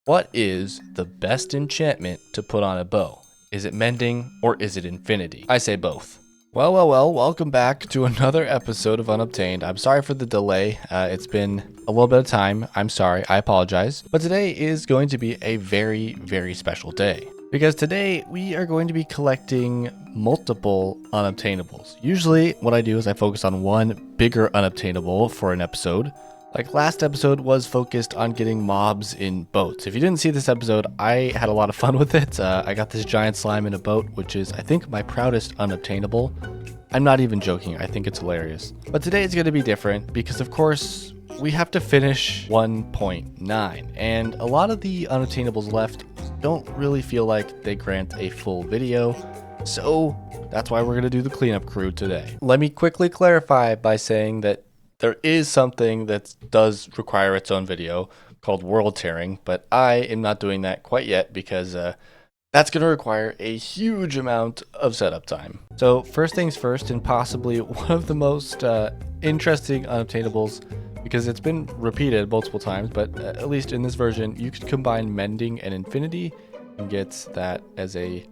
What is the best enchantment to put on a bow? Is it mending or is it infinity? I say both. Well, welcome back to another episode of Unobtained. I'm sorry for the delay. It's been a little bit of time. I'm sorry, I apologize. But today is going to be a very, very special day. Because today we are going to be collecting multiple unobtainables. Usually what I do is I focus on one bigger unobtainable for an episode. Like last episode was focused on getting mobs in boats. If you didn't see this episode, I had a lot of fun with it. I got this giant slime in a boat, which is, I think, my proudest unobtainable. I'm not even joking. I think it's hilarious. But today is going to be different because, of course, we have to finish 1.9. And a lot of the unobtainables left don't really feel like they grant a full video. So that's why we're going to do the cleanup crew today. Let me quickly clarify by saying that there is something that does require its own video called world tearing, but I am not doing that quite yet because that's going to require a huge amount of setup time. So first things first, and possibly one of the most interesting unobtainables, because it's been repeated multiple times, but at least in this version, you could combine mending and infinity and get that as a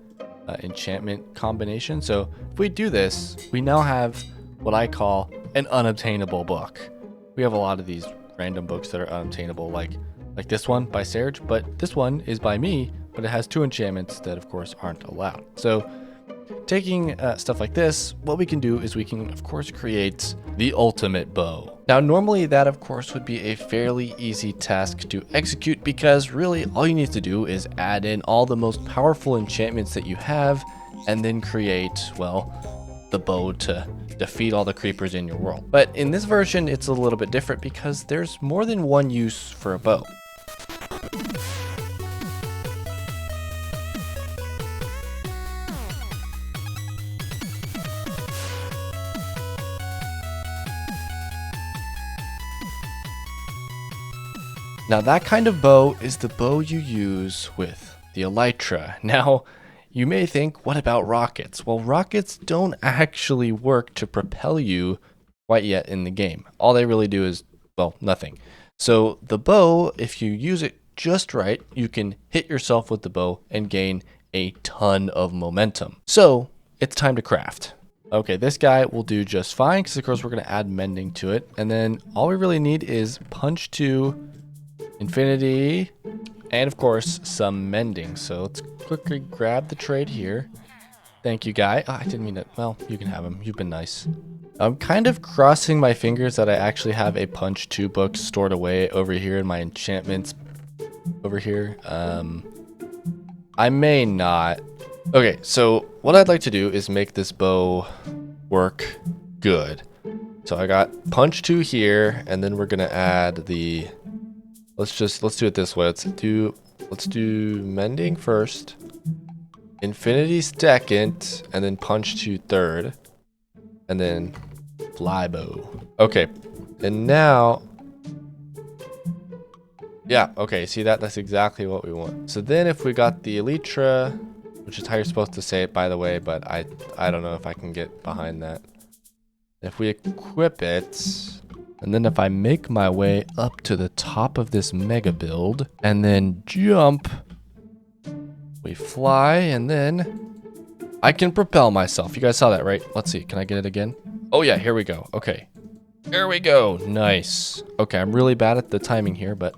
enchantment combination. So if we do this, we now have what I call an unobtainable book. We have a lot of these random books that are unobtainable, like this one by Serge, but this one is by me, but it has 2 enchantments that of course aren't allowed. So taking stuff like this, what we can do is we can of course create the ultimate bow. Now normally that of course would be a fairly easy task to execute because really all you need to do is add in all the most powerful enchantments that you have and then create, well, the bow to defeat all the creepers in your world. But in this version, it's a little bit different because there's more than one use for a bow. Now that kind of bow is the bow you use with the Elytra. Now, you may think, what about rockets? Well, rockets don't actually work to propel you quite yet in the game. All they really do is, well, nothing. So the bow, if you use it just right, you can hit yourself with the bow and gain a ton of momentum. So it's time to craft. Okay, this guy will do just fine because of course we're going to add mending to it. And then all we really need is punch 2, infinity, and of course some mending. So let's quickly grab the trade here. Thank you, guy. Oh, I didn't mean to. Well, you can have him. You've been nice. I'm kind of crossing my fingers that I actually have a punch 2 book stored away over here in my enchantments over here. I may not. Okay, so what I'd like to do is make this bow work good. So I got punch 2 here, and then we're gonna add the. Let's do it this way. Let's do mending first, infinity second, and then punch 2 third, and then fly bow. Okay, and now, yeah, okay, see that's exactly what we want. So then if we got the Elytra, which is how you're supposed to say it, by the way, but I don't know if I can get behind that. If we equip it, and then if I make my way up to the top of this mega build and then jump, we fly, and then I can propel myself. You guys saw that, right? Let's see. Can I get it again? Oh yeah, here we go. Okay. There we go. Nice. Okay, I'm really bad at the timing here, but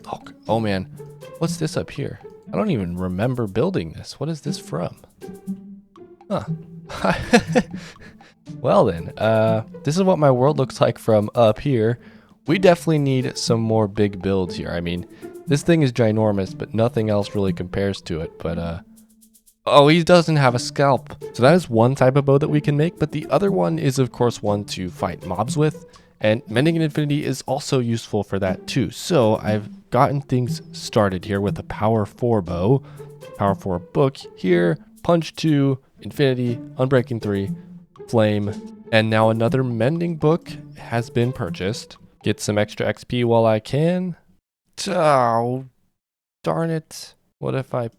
oh man. What's this up here? I don't even remember building this. What is this from? Huh. Well then, this is what my world looks like from up here. We definitely need some more big builds here. I mean, this thing is ginormous, but nothing else really compares to it. But, oh, he doesn't have a scalp. So that is one type of bow that we can make, but the other one is, of course, one to fight mobs with. And mending and infinity is also useful for that too. So I've gotten things started here with a power 4 bow, power 4 book here, punch 2, infinity, unbreaking 3, flame, and now another mending book has been purchased. Get some extra XP while I can. Oh, darn it. What if I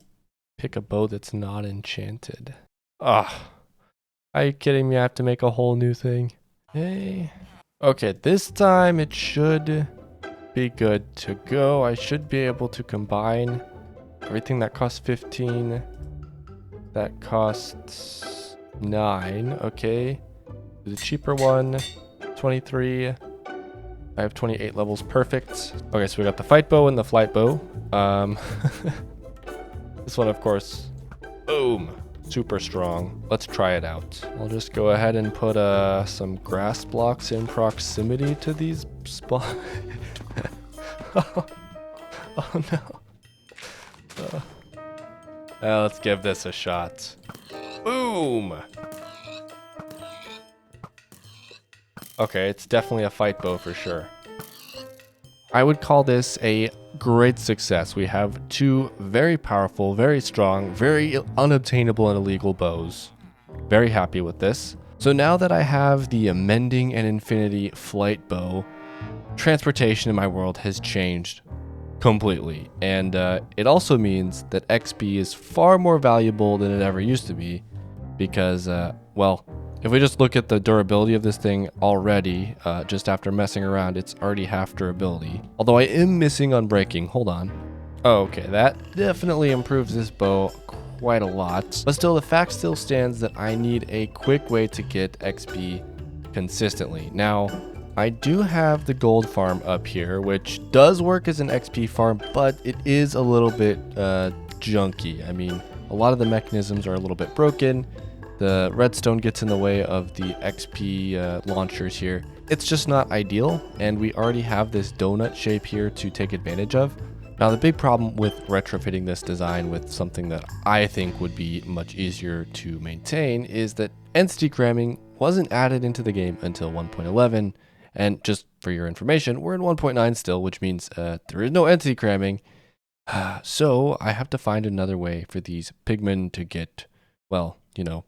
pick a bow that's not enchanted? Ah, are you kidding me? I have to make a whole new thing. Hey. Okay, this time it should be good to go. I should be able to combine everything that costs 15. That costs 9. Okay. The cheaper one, 23. I have 28 levels. Perfect. Okay, so we got the fight bow and the flight bow. This one, of course, boom, super strong. Let's try it out. I'll just go ahead and put some grass blocks in proximity to these spots. Oh no. Let's give this a shot. Boom. Okay, it's definitely a fight bow for sure. I would call this a great success. We have two very powerful, very strong, very unobtainable and illegal bows. Very happy with this. So now that I have the mending and infinity flight bow, transportation in my world has changed completely. And it also means that XP is far more valuable than it ever used to be because, well, if we just look at the durability of this thing already, just after messing around, it's already half durability. Although I am missing on breaking. Hold on. Oh, okay, that definitely improves this bow quite a lot. But still, the fact still stands that I need a quick way to get XP consistently. Now, I do have the gold farm up here, which does work as an XP farm, but it is a little bit junky. I mean, a lot of the mechanisms are a little bit broken. The redstone gets in the way of the XP launchers here. It's just not ideal, and we already have this donut shape here to take advantage of. Now, the big problem with retrofitting this design with something that I think would be much easier to maintain is that entity cramming wasn't added into the game until 1.11, and just for your information, we're in 1.9 still, which means there is no entity cramming. So I have to find another way for these pigmen to get, well, you know.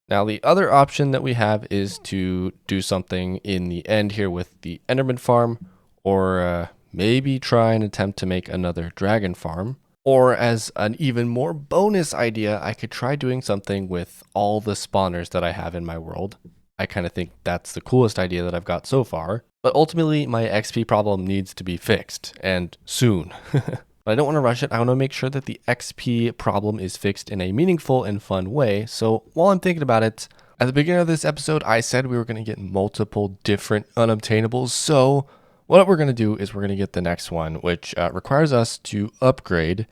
Now, the other option that we have is to do something in the end here with the Enderman farm, or maybe try and attempt to make another dragon farm. Or as an even more bonus idea, I could try doing something with all the spawners that I have in my world. I kind of think that's the coolest idea that I've got so far. But ultimately, my XP problem needs to be fixed, and soon. But I don't want to rush it. I want to make sure that the XP problem is fixed in a meaningful and fun way. So while I'm thinking about it, at the beginning of this episode, I said we were going to get multiple different unobtainables. So what we're going to do is we're going to get the next one, which requires us to upgrade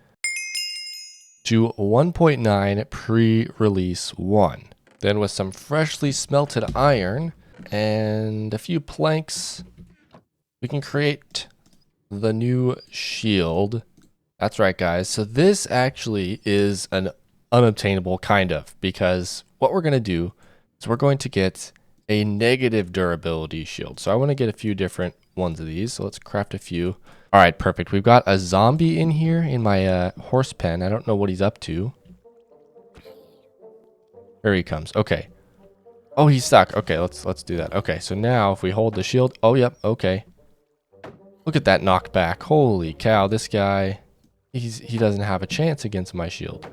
to 1.9 pre-release 1. Then with some freshly smelted iron and a few planks, we can create the new shield. That's right, guys. So this actually is an unobtainable kind of, because what we're going to do is we're going to get a negative durability shield. So I want to get a few different ones of these. So let's craft a few. All right, perfect. We've got a zombie in here in my horse pen. I don't know what he's up to. There he comes. Okay. Oh, he's stuck. Okay, let's do that. Okay, so now if we hold the shield. Oh, yep. Okay. Look at that knockback. Holy cow, this guy, he doesn't have a chance against my shield.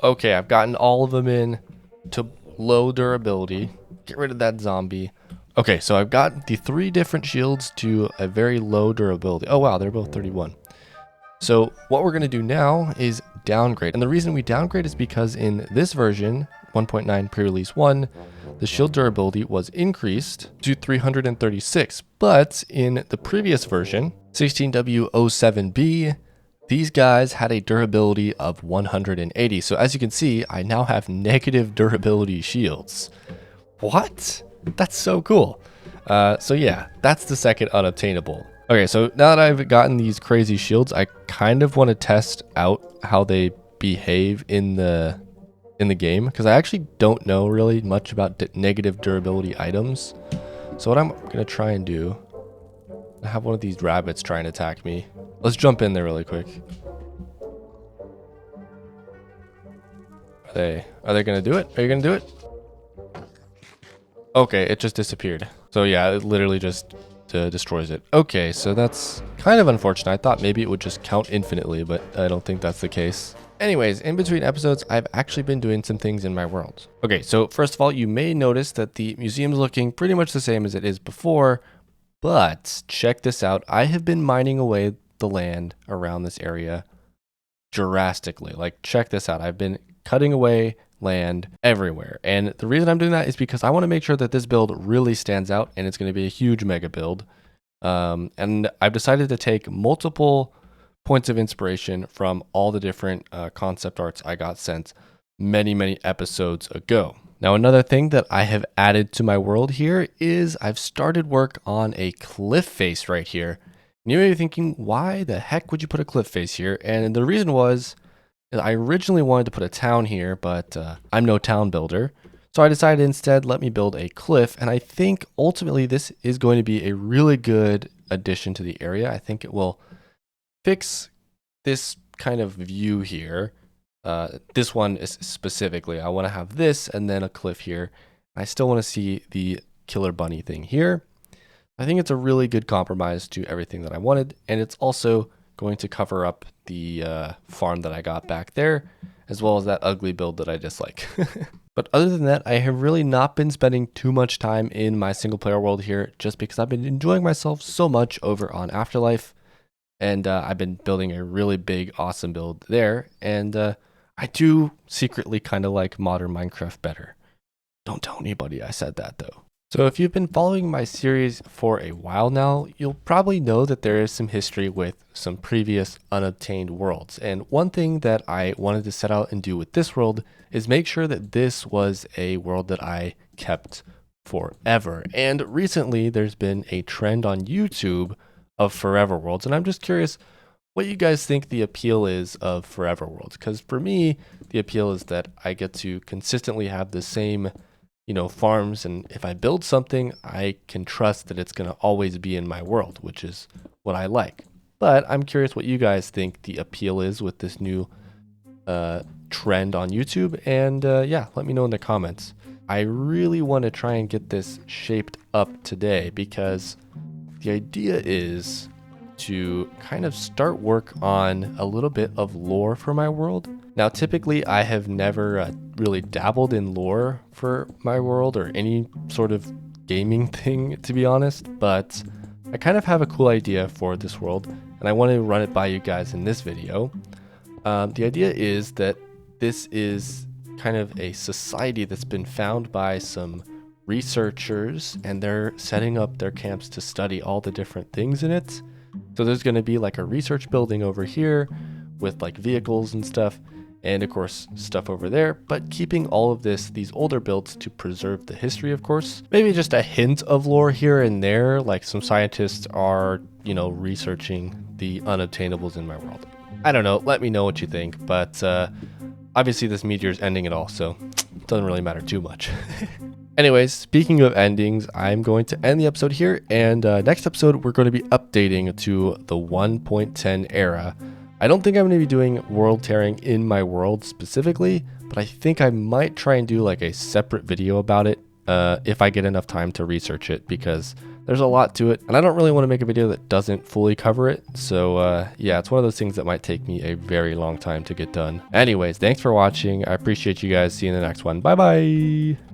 Okay, I've gotten all of them in to low durability. Get rid of that zombie. Okay, so I've got the 3 different shields to a very low durability. Oh wow, they're both 31. So what we're going to do now is downgrade. And the reason we downgrade is because in this version, 1.9 pre-release 1, the shield durability was increased to 336. But in the previous version, 16W07B, these guys had a durability of 180. So as you can see, I now have negative durability shields. What? That's so cool. So yeah, that's the second unobtainable. Okay, so now that I've gotten these crazy shields, I kind of want to test out how they behave in the game, because I actually don't know really much about negative durability items. So what I'm gonna try and do, I have one of these rabbits trying to attack me. Let's jump in there really quick. Are they gonna do it? Are you gonna do it? Okay, it just disappeared. So yeah, it literally just destroys it. Okay, so that's kind of unfortunate. I thought maybe it would just count infinitely, but I don't think that's the case. Anyways, in between episodes, I've actually been doing some things in my world. Okay, so first of all, you may notice that the museum's looking pretty much the same as it is before, but check this out. I have been mining away the land around this area drastically. Like, check this out. I've been cutting away land everywhere. And the reason I'm doing that is because I want to make sure that this build really stands out, and it's going to be a huge mega build. And I've decided to take multiple points of inspiration from all the different concept arts I got sent many episodes ago. Now, another thing that I have added to my world here is I've started work on a cliff face right here. And you may be thinking, why the heck would you put a cliff face here? And the reason was I originally wanted to put a town here, but I'm no town builder. So I decided instead, let me build a cliff. And I think ultimately this is going to be a really good addition to the area. I think it will fix this kind of view here. This one is specifically, I want to have this and then a cliff here. I still want to see the killer bunny thing here. I think it's a really good compromise to everything that I wanted. And it's also going to cover up the farm that I got back there, as well as that ugly build that I dislike. But other than that, I have really not been spending too much time in my single player world here, just because I've been enjoying myself so much over on Afterlife. And I've been building a really big, awesome build there. And I do secretly kind of like modern Minecraft better. Don't tell anybody I said that though. So if you've been following my series for a while now, you'll probably know that there is some history with some previous unobtained worlds. And one thing that I wanted to set out and do with this world is make sure that this was a world that I kept forever. And recently there's been a trend on YouTube of forever worlds. And I'm just curious what you guys think the appeal is of forever worlds. Because for me, the appeal is that I get to consistently have the same farms, and if I build something, I can trust that it's going to always be in my world, which is what I like. But I'm curious what you guys think the appeal is with this new trend on YouTube, and yeah, let me know in the comments. I really want to try and get this shaped up today because the idea is to kind of start work on a little bit of lore for my world. Now, typically, I have never really dabbled in lore for my world or any sort of gaming thing, to be honest, but I kind of have a cool idea for this world, and I want to run it by you guys in this video. The idea is that this is kind of a society that's been found by some researchers, and they're setting up their camps to study all the different things in it. So there's going to be like a research building over here with like vehicles and stuff, and of course stuff over there, but keeping all of these older builds to preserve the history, of course. Maybe just a hint of lore here and there, like some scientists are, researching the unobtainables in my world. I don't know, let me know what you think, but obviously this meteor is ending it all, so it doesn't really matter too much. Anyways, speaking of endings, I'm going to end the episode here, and next episode we're going to be updating to the 1.10 era. I don't think I'm going to be doing world tearing in my world specifically, but I think I might try and do like a separate video about it if I get enough time to research it, because there's a lot to it, and I don't really want to make a video that doesn't fully cover it. So yeah, it's one of those things that might take me a very long time to get done. Anyways, thanks for watching. I appreciate you guys. See you in the next one. Bye bye.